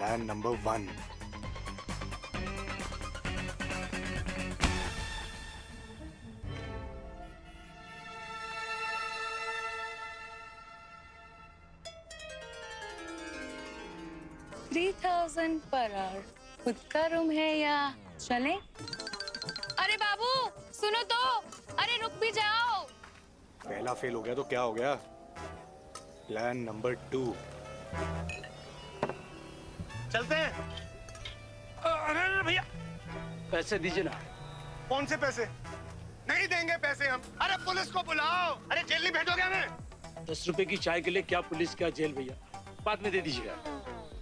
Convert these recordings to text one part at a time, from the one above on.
Plan number 1। $3000 per hour. खुद का room है या चले? अरे बाबू सुनो तो, अरे रुक भी जाओ। पहला फेल हो गया तो क्या हो गया? Plan number 2। चलते हैं। अरे भैया पैसे दीजिए ना। कौन से पैसे? नहीं देंगे पैसे हम। अरे पुलिस को बुलाओ। अरे जेल नहीं भेजोगे हमें? 10 रुपए की चाय के लिए क्या पुलिस क्या जेल भैया, बाद में दे दीजिएगा।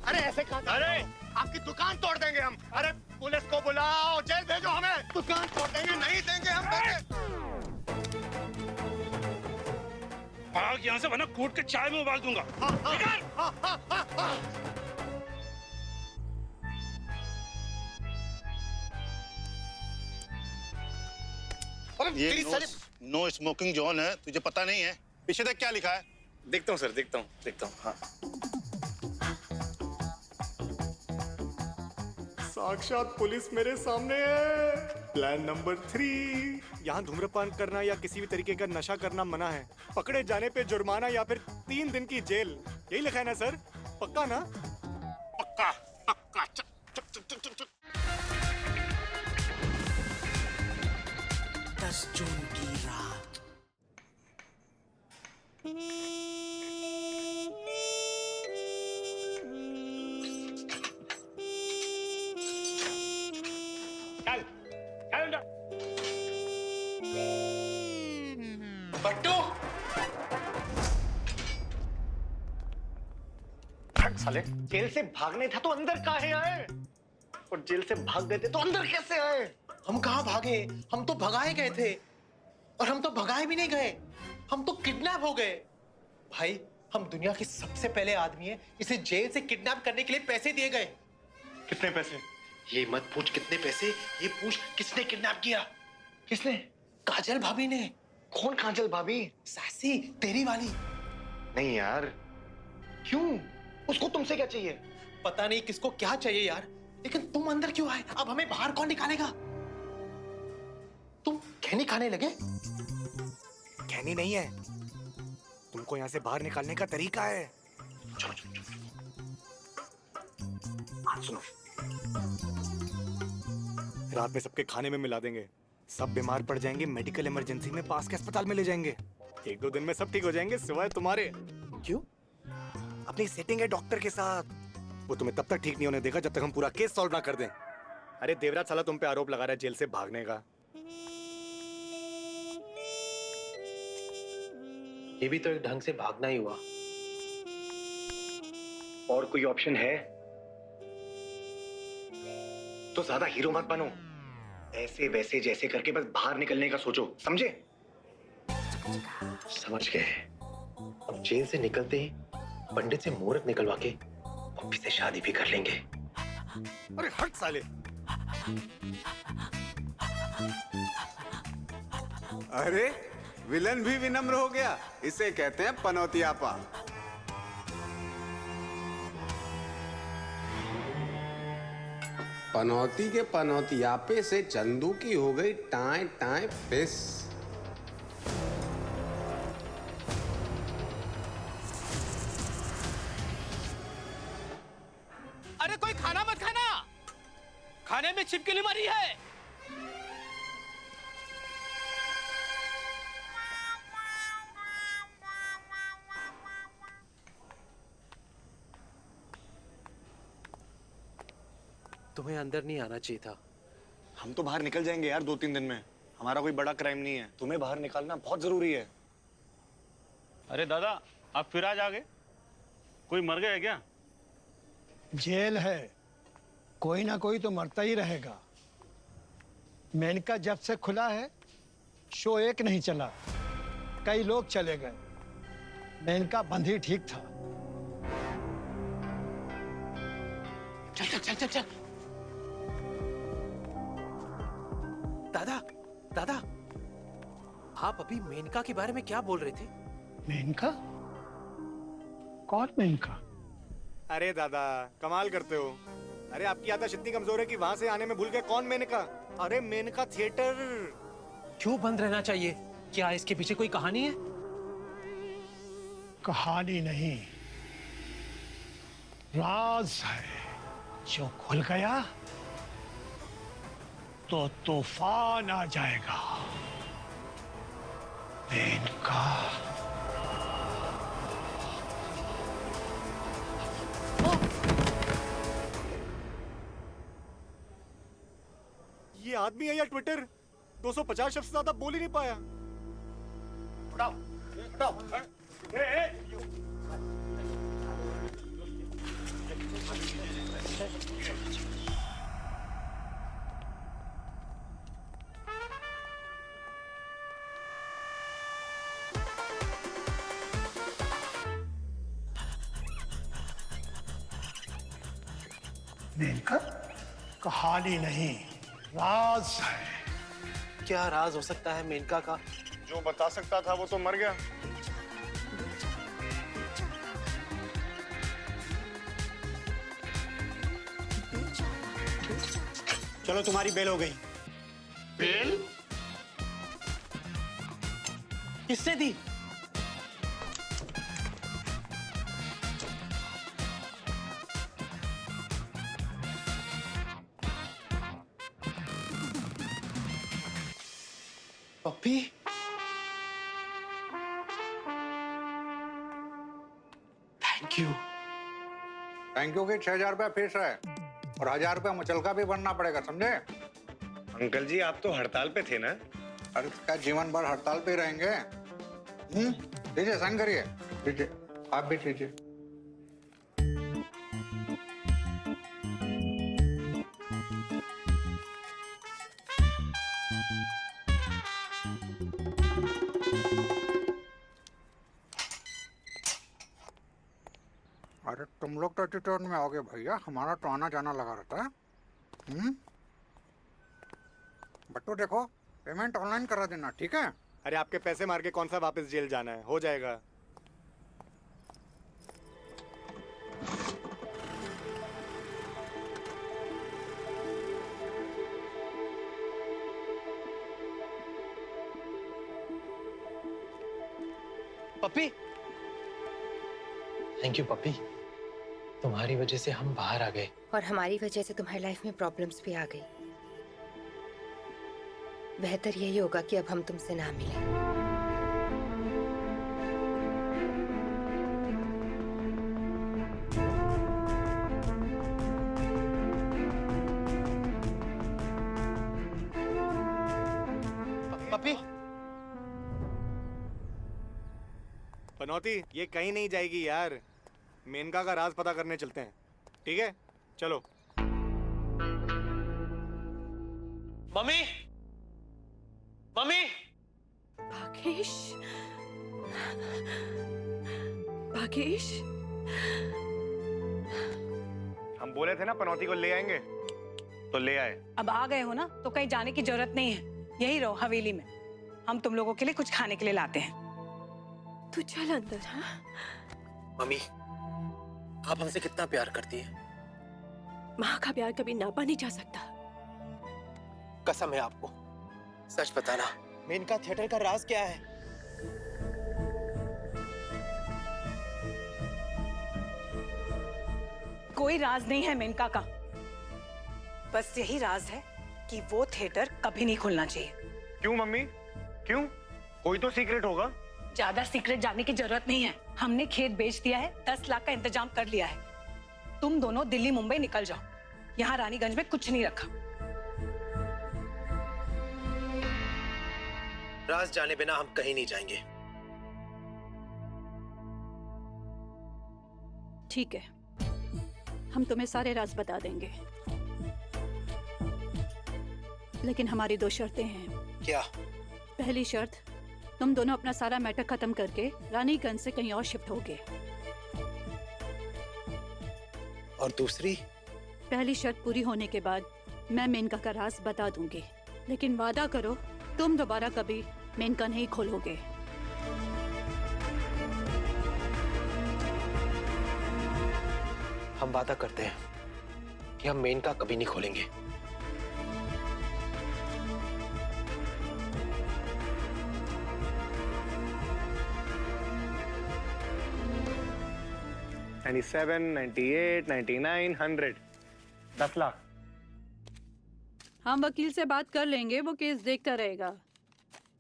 अरे ऐसे कहा? अरे आपकी दुकान तोड़ देंगे हम। अरे पुलिस को बुलाओ, जेल भेजो हमें। दुकान तोड़ देंगे, नहीं देंगे हम पैसे। भाग यहाँ से वरना कूट के चाय में उबाल दूंगा। ये नो स्मोकिंग जोन है, तुझे पता नहीं है? पीछे देख क्या लिखा है। देखता हूँ सर, देखता हूँ। हाँ साक्षात पुलिस मेरे सामने है। Plan number 3। यहाँ धूम्रपान करना या किसी भी तरीके का नशा करना मना है। पकड़े जाने पे जुर्माना या फिर 3 दिन की जेल। यही लिखा है ना सर? पक्का ना? पक्का पक्का। चल चल चल चल चल। 10 जून की रात। बट्टू साले, जेल से भागने था तो अंदर काहे आए? और जेल से भाग गए थे तो अंदर कैसे आए? हम कहाँ भागे, हम तो भगाए गए थे। और हम तो भगाए भी नहीं गए, हम तो किडनैप हो गए। भाई हम दुनिया के सबसे पहले आदमी हैं, इसे जेल से किडनैप करने के लिए पैसे दिए गए। कितने पैसे? ये मत पूछ कितने पैसे, ये पूछ किसने किडनैप किया। किसने? काजल भाभी ने। कौन काजल भाभी? सासी, तेरी वाली। नहीं यार, क्यों? उसको तुमसे क्या चाहिए? पता नहीं किसको क्या चाहिए यार, लेकिन तुम अंदर क्यों आए? अब हमें बाहर कौन निकालेगा? तुम खैनी खाने लगे? कहनी नहीं है, तुमको यहाँ से बाहर निकालने का तरीका है। चलो चलो चलो। सुनो, रात में सबके खाने में मिला देंगे, सब बीमार पड़ जाएंगे, मेडिकल इमरजेंसी में पास के अस्पताल में ले जाएंगे। 1-2 दिन में सब ठीक हो जाएंगे सिवाय तुम्हारे। क्यों? अपनी सेटिंग है डॉक्टर के साथ, वो तुम्हें तब तक ठीक नहीं होने देगा जब तक हम पूरा केस सॉल्व ना कर दें। अरे देवराज साला तुम पे आरोप लगा रहा है जेल से भागने का। ये भी तो एक ढंग से भागना ही हुआ। और कोई ऑप्शन है तो ज्यादा हीरो मत बनो, ऐसे वैसे जैसे करके बस बाहर निकलने का सोचो, समझे? समझ गए। अब जेल से निकलते ही पंडित से मुहूर्त निकलवा के पप्पी से शादी भी कर लेंगे। अरे हट साले। अरे विलन भी विनम्र हो गया, इसे कहते हैं पनौतियापा। पनौती के पनौतियापे से चंदू की हो गई टाए टाए फिस। अरे कोई खाना मत खाना, खाने में छिपकली मरी है। तुम्हें अंदर नहीं आना चाहिए था। हम तो बाहर निकल जाएंगे यार 2-3 दिन में, हमारा कोई बड़ा क्राइम नहीं है। तुम्हें बाहर निकालना बहुत जरूरी है। अरे दादा आप फिर आज आ गए, कोई मर गया है क्या? जेल है, कोई ना कोई तो मरता ही रहेगा। मेनका जब से खुला है शो एक नहीं चला, कई लोग चले गए। मेनका बंद ही ठीक था। चल चल चल चल चल। दादा दादा, आप अभी मेनका के बारे में क्या बोल रहे थे? मेनका? कौन मेनका? अरे दादा कमाल करते हो। अरे आपकी आदत इतनी कमजोर है कि वहां से आने में भूल गए कौन मेनका। अरे मेनका थिएटर। क्यों बंद रहना चाहिए? क्या इसके पीछे कोई कहानी है? कहानी नहीं, राज है। जो खुल गया तो तूफान आ जाएगा। मेनका ये आदमी है या ट्विटर? 250 शब्द से ज्यादा बोल ही नहीं पाया। उठाओ, उठाओ। मेनका कहानी नहीं, राज है। क्या राज हो सकता है मेनका का? जो बता सकता था वो तो मर गया। चलो तुम्हारी बेल हो गई। बेल? किसने दी? पप्पी? Thank you. थैंक यू की 6,000 रुपया फीस है और 1,000 रुपया मुचलका भी भरना पड़ेगा, समझे? अंकल जी आप तो हड़ताल पे थे ना? अरे क्या जीवन भर हड़ताल पे ही रहेंगे? लीजिए साइन करिए। लीजिए, आप भी लीजिए। अरे तुम लोग तो टर्न में आओगे भैया, हमारा तो आना जाना लगा रहता है। बट्टू देखो, पेमेंट ऑनलाइन करा देना, ठीक है? अरे आपके पैसे मार के कौन सा वापस जेल जाना है, हो जाएगा। पप्पी? थैंक यू पप्पी। तुम्हारी वजह से हम बाहर आ गए। और हमारी वजह से तुम्हारी लाइफ में प्रॉब्लम्स भी आ गई। बेहतर यही होगा कि अब हम तुमसे ना मिलें। पप्पी? पनौती ये कहीं नहीं जाएगी यार। मेनका का राज पता करने चलते हैं, ठीक है? चलो। मम्मी? मम्मी? भागेश? भागेश? हम बोले थे ना पनौती को ले आएंगे, तो ले आए। अब आ गए हो ना तो कहीं जाने की जरूरत नहीं है, यही रहो हवेली में। हम तुम लोगों के लिए कुछ खाने के लिए लाते हैं। तू चल अंदर। हाँ मम्मी, आप हमसे कितना प्यार करती है? माँ का प्यार कभी नापा नहीं जा सकता। कसम है आपको, सच बताना, मेनका थिएटर का राज क्या है? कोई राज नहीं है मेनका का, बस यही राज है कि वो थिएटर कभी नहीं खुलना चाहिए। क्यों मम्मी, क्यों? कोई तो सीक्रेट होगा। ज्यादा सीक्रेट जानने की जरूरत नहीं है। हमने खेत बेच दिया है, 10 लाख का इंतजाम कर लिया है। तुम दोनों दिल्ली मुंबई निकल जाओ, यहाँ रानीगंज में कुछ नहीं रखा। राज जाने बिना हम कहीं नहीं जाएंगे। ठीक है, हम तुम्हें सारे राज बता देंगे, लेकिन हमारी 2 शर्तें हैं। क्या? पहली शर्त, तुम दोनों अपना सारा मैटर खत्म करके रानीगंज से कहीं और शिफ्ट होगे। और दूसरी? पहली शर्त पूरी होने के बाद मैं मेनका का राज बता दूंगी, लेकिन वादा करो तुम दोबारा कभी मेनका नहीं खोलोगे। हम वादा करते हैं कि हम मेनका कभी नहीं खोलेंगे। $97, $98, $99, $100, 10 लाख। हम वकील से बात कर लेंगे, वो केस देखता रहेगा।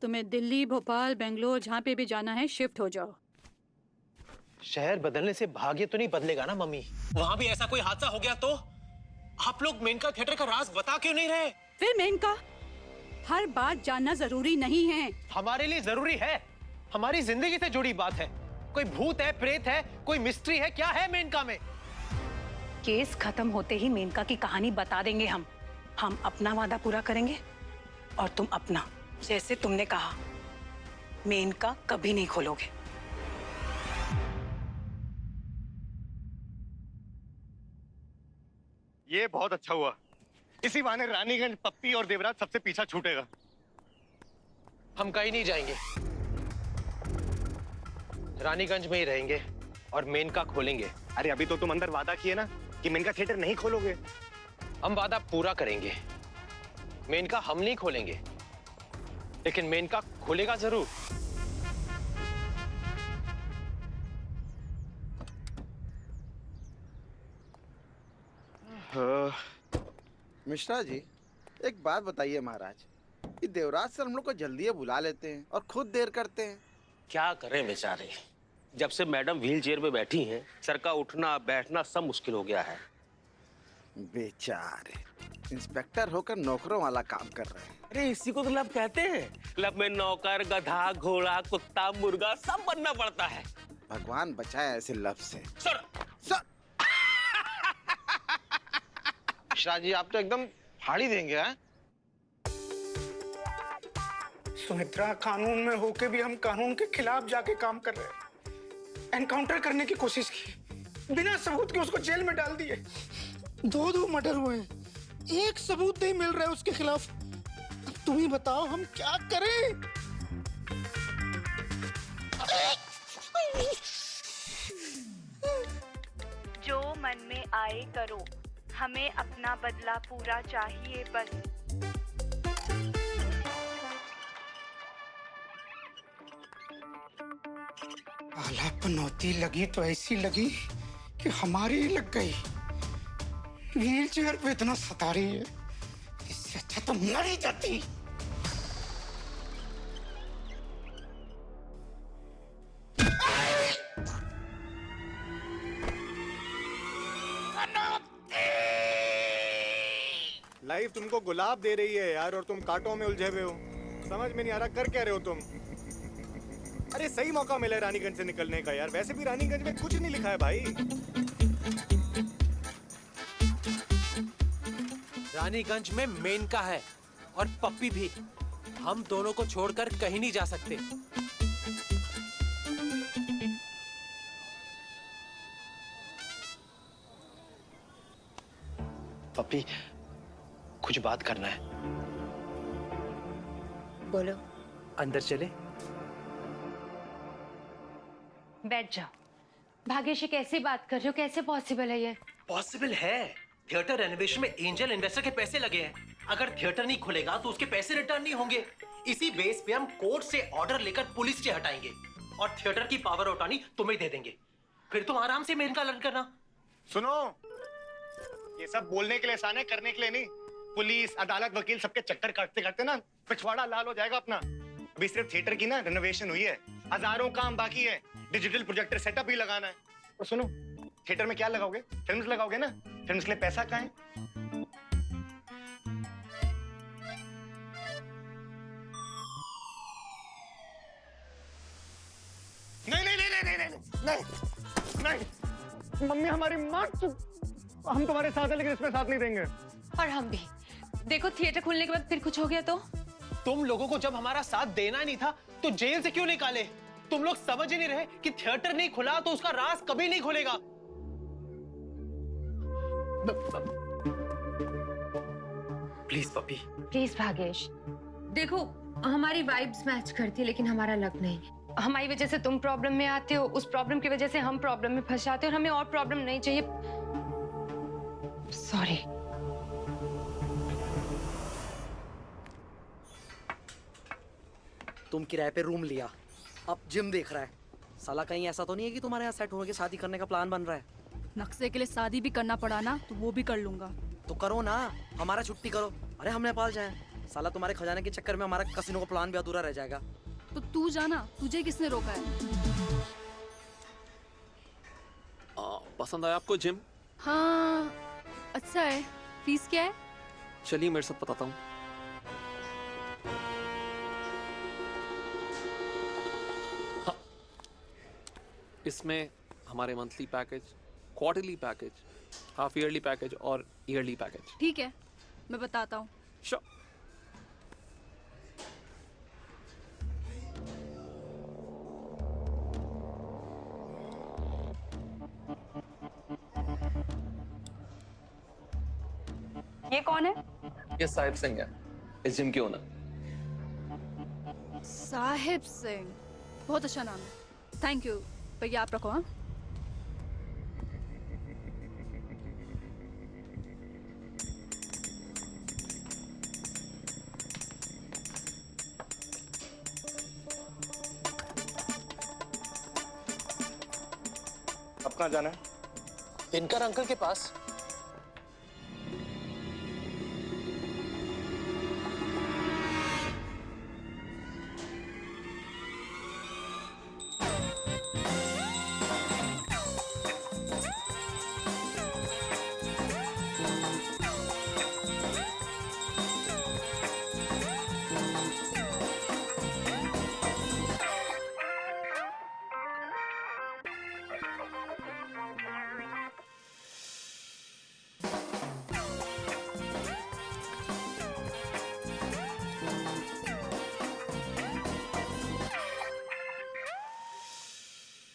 तुम्हें दिल्ली, भोपाल, बेंगलोर जहाँ पे भी जाना है शिफ्ट हो जाओ। शहर बदलने से भाग्य तो नहीं बदलेगा ना मम्मी। वहां भी ऐसा कोई हादसा हो गया तो आप लोग मेनका थिएटर का राज बता क्यों नहीं रहे? फिर मेनका, हर बात जानना जरूरी नहीं है। हमारे लिए जरूरी है, हमारी जिंदगी से जुड़ी बात है। कोई भूत है, प्रेत है, कोई मिस्ट्री है, क्या है मेनका में? केस खत्म होते ही मेनका की कहानी बता देंगे हम। हम अपना वादा पूरा करेंगे और तुम अपना। जैसे तुमने कहा, मेनका कभी नहीं खोलोगे। ये बहुत अच्छा हुआ। इसी बहाने रानीगंज पप्पी और देवराज सबसे पीछा छूटेगा। हम कहीं नहीं जाएंगे, रानीगंज में ही रहेंगे और मेनका खोलेंगे। अरे अभी तो तुम अंदर वादा किए ना कि मेनका थिएटर नहीं खोलोगे। हम वादा पूरा करेंगे। मेनका हम नहीं खोलेंगे, लेकिन मेनका खोलेगा जरूर। मिश्रा जी, एक बात बताइए महाराज, कि देवराज सर हम लोग को जल्दी बुला लेते हैं और खुद देर करते हैं। क्या करें बेचारे, जब से मैडम व्हील चेयर पे बैठी हैं, सर का उठना बैठना सब मुश्किल हो गया है। बेचारे इंस्पेक्टर होकर नौकरों वाला काम कर रहे हैं। अरे इसी को तो लब कहते हैं। लब में नौकर, गधा, घोड़ा, कुत्ता, मुर्गा सब बनना पड़ता है। भगवान बचाए ऐसे लब से। सर मिश्रा जी, आप तो एकदम फाड़ी देंगे। हैं? सुमित्रा, कानून में होके भी हम कानून के खिलाफ जाके काम कर रहे हैं। एनकाउंटर करने की कोशिश की, बिना सबूत के उसको जेल में डाल दिए। 2 मर्डर हुए हैं, एक सबूत नहीं मिल रहा है उसके खिलाफ। अब तुम ही बताओ हम क्या करें? जो मन में आए करो, हमें अपना बदला पूरा चाहिए बस। आला पनौती लगी तो ऐसी लगी कि हमारी लग गई। व्हील चेयर पे इतना सता रही है, इससे अच्छा तो मर ही जाती। लाइफ तुमको गुलाब दे रही है यार, और तुम कांटों में उलझे हुए हो। समझ में नहीं आ रहा कर क्या रहे हो तुम। अरे सही मौका मिला है रानीगंज से निकलने का यार। वैसे भी रानीगंज में कुछ नहीं लिखा है भाई। रानीगंज में मेनका है और पप्पी भी। हम दोनों को छोड़कर कहीं नहीं जा सकते। पप्पी, कुछ बात करना है। बोलो। अंदर चले? बैठ जाओ। भाग्यश्री, कैसी बात कर रहे हो? कैसे पॉसिबल है ये? पॉसिबल है। थिएटर रेनोवेशन में एंजल इन्वेस्टर के पैसे लगे हैं। अगर थिएटर नहीं खुलेगा तो उसके पैसे रिटर्न नहीं होंगे। इसी बेस पे हम कोर्ट से ऑर्डर लेकर पुलिस से हटाएंगे और थिएटर की पावर उठानी तुम्हें दे देंगे। फिर तुम आराम से मेनका लर्न करना। सुनो, ये सब बोलने के लिए आसान है, करने के लिए नहीं। पुलिस, अदालत, वकील सबके चक्कर काटते काटते ना पिछवाड़ा लाल हो जाएगा अपना। अभी सिर्फ थिएटर की ना रेनोवेशन हुई है, हजारों काम बाकी है। डिजिटल प्रोजेक्टर सेटअप भी लगाना है। और सुनो, थिएटर में क्या लगाओगे? फिल्म्स लगाओगे ना? फिल्म्स के लिए पैसा कहाँ है? नहीं नहीं नहीं नहीं नहीं नहीं नहीं, मम्मी हमारी माँ, हम तुम्हारे साथ हैं लेकिन इसमें साथ नहीं देंगे। और हम भी। देखो, थिएटर खुलने के बाद फिर कुछ हो गया तो? तुम लोगों को जब हमारा साथ देना नहीं था तो जेल से क्यों निकाले? तुम लोग समझ ही नहीं रहे कि थिएटर नहीं खुला तो उसका राज कभी नहीं खुलेगा। Please Pappi, please Bhagesh. देखो, हमारी वाइब्स मैच करती है लेकिन हमारा लक नहीं। हमारी वजह से तुम प्रॉब्लम में आते हो, उस प्रॉब्लम की वजह से हम प्रॉब्लम में फंस जाते हो और हमें और प्रॉब्लम नहीं चाहिए। सॉरी। तुम किराए पे रूम लिया, अब जिम देख रहा है। साला कहीं ऐसा तो नहीं है कि तुम्हारे यहाँ सेट होने के शादी करने का प्लान बन रहा है? नक्शे के लिए शादी भी करना पड़ा ना तो वो भी कर लूंगा। तो करो ना, हमारा छुट्टी करो। अरे हम नेपाल जाएं। साला तुम्हारे खजाने के चक्कर में हमारा कसिनो का प्लान भी अधूरा रह जाएगा। तो तू जाना, तुझे किसने रोका है? पसंद आया आपको जिम? हाँ अच्छा है। फीस क्या है? चलिए मेरे साथ बताता हूँ। हाँ, इसमें हमारे monthly package, quarterly package, half yearly package और ईयरली पैकेज। ठीक है, मैं बताता हूँ। श्योर। ये कौन है? ये साहिब सिंह है, इस जिम के ओनर। साहिब सिंह, बहुत अच्छा नाम है। थैंक यू भैया, आप रखो। हाँ अब कहाँ जाना है? दिनकर अंकल के पास।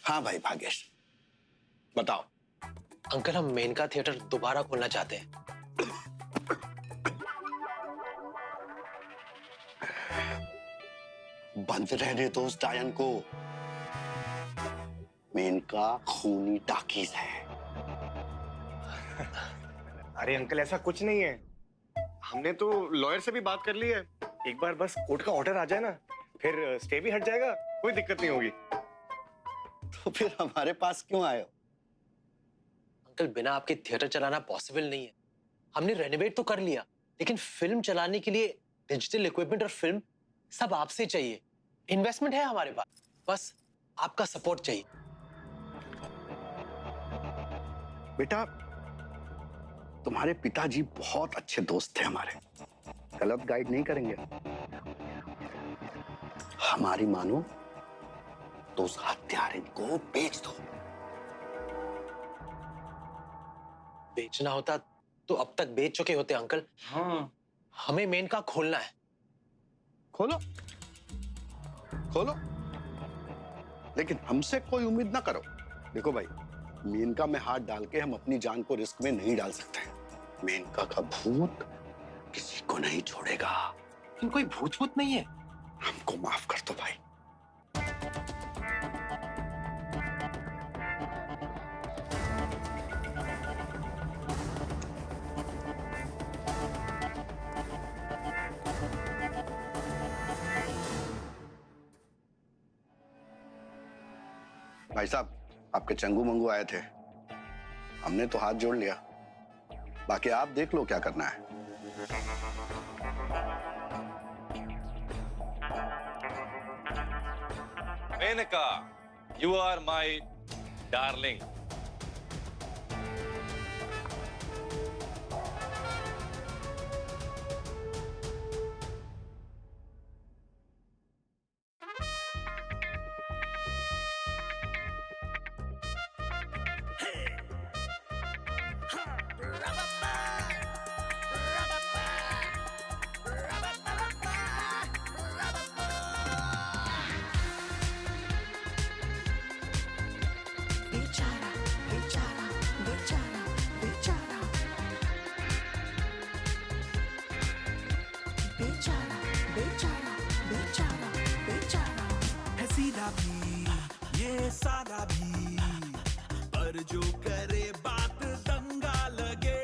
हाँ भाई भागेश, बताओ। अंकल, हम मेनका थिएटर दोबारा खोलना चाहते हैं। बंद रहने दो उस डायन को। मेनका खूनी टाकीज है। अरे अंकल, ऐसा कुछ नहीं है। हमने तो लॉयर से भी बात कर ली है। एक बार बस कोर्ट का ऑर्डर आ जाए ना, फिर स्टे भी हट जाएगा, कोई दिक्कत नहीं होगी। तो फिर हमारे पास क्यों आए हो? अंकल, बिना आपके थिएटर चलाना पॉसिबल नहीं है। हमने रेनोवेट तो कर लिया, लेकिन फिल्म चलाने के लिए डिजिटल इक्विपमेंट और फिल्म सब आपसे चाहिए। इन्वेस्टमेंट है हमारे पास, बस आपका सपोर्ट चाहिए। बेटा, तुम्हारे पिताजी बहुत अच्छे दोस्त थे हमारे, गलत गाइड नहीं करेंगे। हमारी मानो तो उस हत्यारे को बेच दो। बेचना होता तो अब तक बेच चुके होते अंकल। हाँ, हमें मेनका खोलना है। खोलो खोलो, लेकिन हमसे कोई उम्मीद ना करो। देखो भाई, मेनका में हाथ डाल के हम अपनी जान को रिस्क में नहीं डाल सकते। मेनका का भूत किसी को नहीं छोड़ेगा। लेकिन कोई भूत नहीं है। हमको माफ कर दो भाई। भाई साहब, आपके चंगू मंगू आए थे, हमने तो हाथ जोड़ लिया। बाकी आप देख लो क्या करना है। Maneka, you are my darling. ये सारा भी, पर जो करे बात दंगा लगे।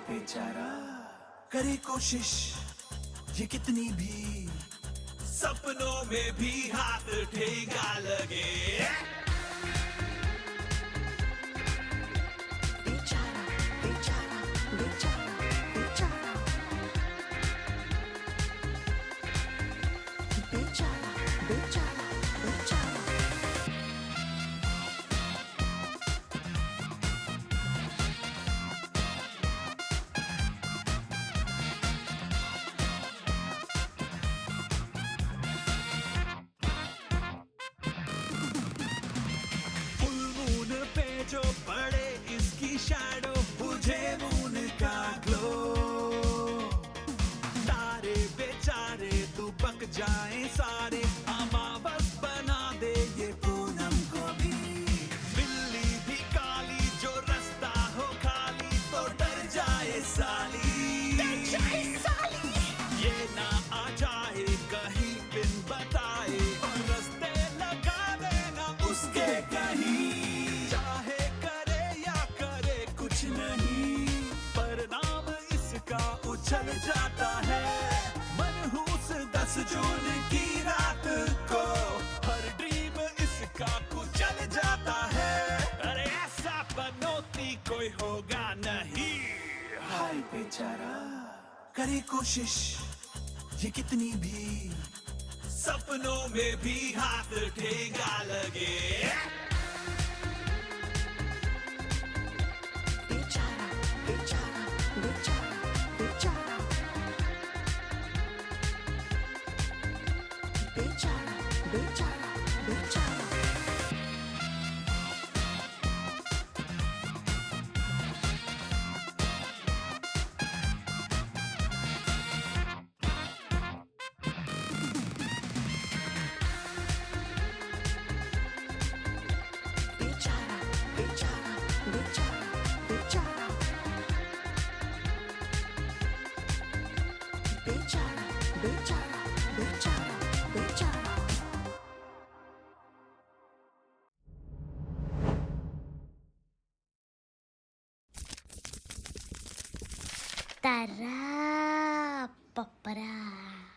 बेचारा करे कोशिश ये कितनी भी, सपनों में भी हाथ ठेगा लगे। बेचारा बेचारा बेचारा बेचारा बेचारा बेचारा बेचारा। जो पड़े इसकी शैडो बुझे मून का ग्लो, तारे बेचारे दुबक जाए सारे, अमावस बना दे ये पूनम को भी। बिल्ली भी काली जो रास्ता हो खाली तो डर जाए साली, ये ना आ जाए कहीं बिन बताए, और रास्ते लगा देना उसके कहीं। उछल जाता है मनहूस 10 जून की रात को, हर ड्रीम इसका कुचल जाता है। अरे ऐसा बनोती कोई होगा नहीं। हाय बेचारा करे कोशिश ये कितनी भी, सपनों में भी हाथ ठेगा लगे। बेचारा बेचारा बेचारा बेचारा बेचारा बेचारा बेचारा। बेचारा बेचारा बेचारा बेचारा बेचारा बेचारा बेचारा बेचारा। Tara, papara.